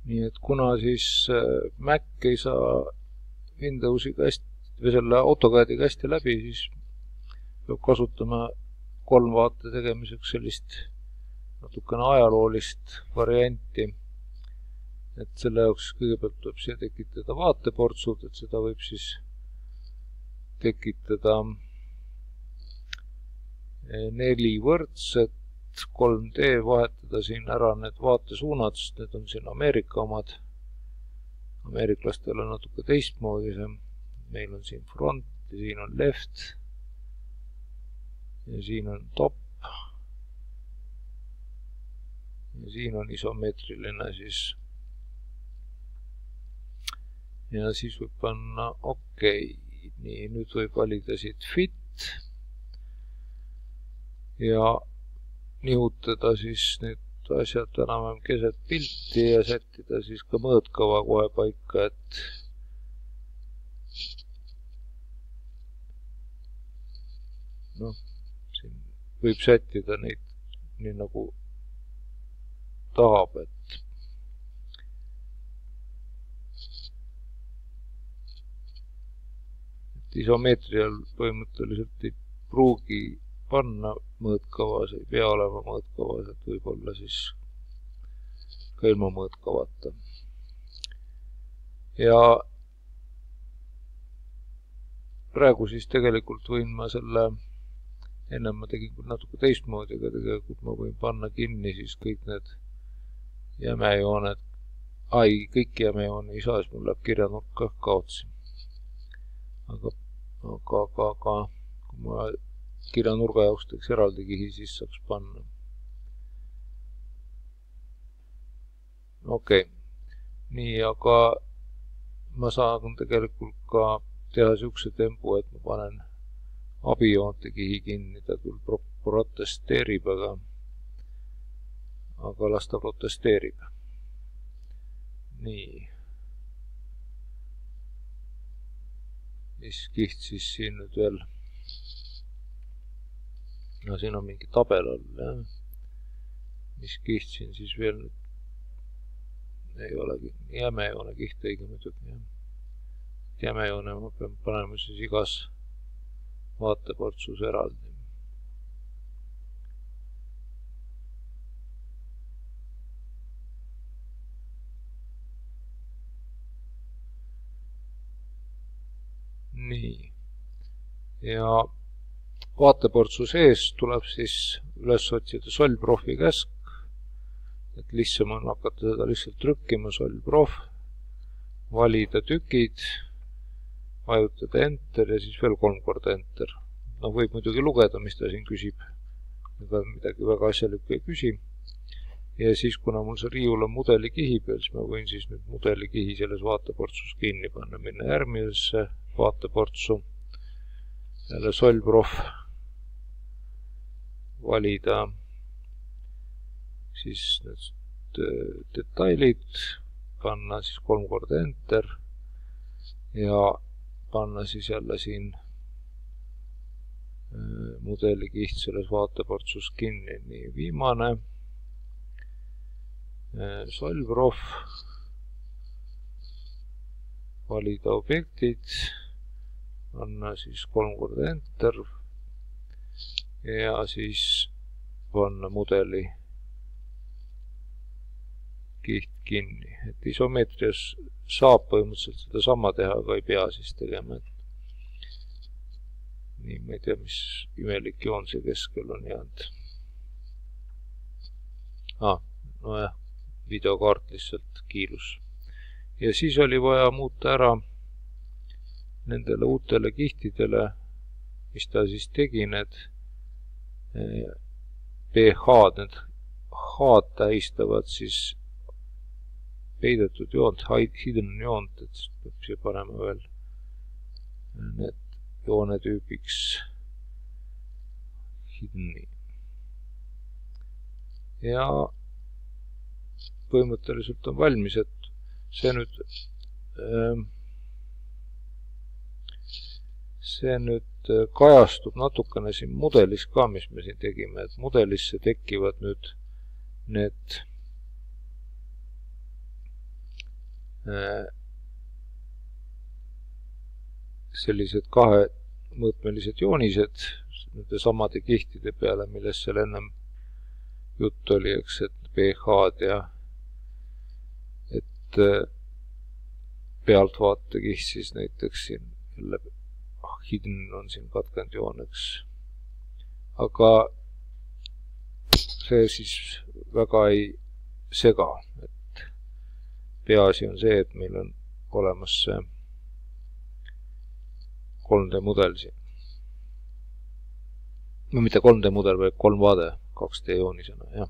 nii et kuna siis Mac ei saa Windowsiga hästi või selle AutoCADiga hästi läbi, siis peab kasutama kolmvaate tegemiseks sellist natukene ajaloolist varianti. Et selle jaoks kõigepealt tuleb siia tekitada vaateportsud, et seda võib siis tekitada 4 võrdset 3D, vahetada siin ära need vaatesuunad, sest need on siin Ameerika omad. Ameeriklastel on natuke teistmoodi see. Meil on siin front ja siin on left ja siin on top ja siin on isomeetriline siis. Ja siis võib panna OK. Nii, nüüd võib valida siit fit ja nihutada siis need asjad enam keset pilti ja sättida siis ka mõõtkava kohe paika, et siin võib sättida neid nii nagu tahab, et isomeetrial põhimõtteliselt ei pruugi panna mõõtkavas, ei pea olema mõõtkavas, et võib olla siis ka ilma mõõtkavata. Ja praegu siis tegelikult võin ma selle, ennem ma tegin natuke teistmoodi, aga tegelikult ma võin panna kinni siis kõik need jämejooned. Kõik jämejoone ei saa, siis mul läheb kirjanurk kaotsi. Aga kui ma kirjanurga jaoks teeks eraldi kihi, siis saaks panna. OK. Nii, aga ma saan tegelikult ka teha niisuguse tempu, et ma panen abijoonte kihi kinni, ta küll protesteerib, aga las ta protesteerib. Nii. Mis kiht siis siin nüüd veel? No siin on mingi tabel all, jah. Mis kiht siin siis veel nüüd? Ei olegi jämejoone kiht õige muidugi, jah. Jämejoone ma pean panema siis igas vaateportsus eraldi. Nii. Ja vaateportsu sees tuleb siis üles otsida solvprofi käsk, et lihtsam on hakata seda lihtsalt trükkima, solvprof, valida tükid, vajutada enter ja siis veel 3 korda enter. No võib muidugi lugeda, mis ta siin küsib, aga midagi väga asjalikku ei küsi. Ja siis, kuna mul see riiul on mudelikihi peal, siis ma võin siis nüüd mudelikihi selles vaateportsus kinni panna, minna järgmisesse vaateportsu, jälle solvprof, valida siis need detailid, panna siis 3 korda enter ja panna siis jälle siin mudelikiht selles vaateportsus kinni. Nii, viimane solvprof, valida objektid, panna siis 3 korda enter ja siis panna mudeli kiht kinni. Et isomeetrias saab põhimõtteliselt seda sama teha, aga ei pea siis tegema. Nii, ma ei tea, mis imelik joon see keskel on jäänud. Nojah, videokaart lihtsalt kiilus. Ja siis oli vaja muuta ära nendele uutele kihtidele, mis ta siis tegi, need PH-d, need H-d tähistavad siis peidetud joont, hidden joont, et peab siia panema veel need joonetüübiks hidden. Ja põhimõtteliselt on valmis, et see nüüd kajastub natukene siin mudelis ka, mis me siin tegime, et mudelisse tekivad nüüd need sellised kahemõõtmelised joonised nende samade kihtide peale, millest seal ennem jutt oli, eks, et pH-d ja et pealtvaatekiht siis näiteks siin jälle hidden on siin katkendjoon, eks. Aga see siis väga ei sega, et peaasi on see, et meil on olemas see 3D mudel siin. No mitte 3D mudel, vaid 3 vaade 2D joonisena, jah.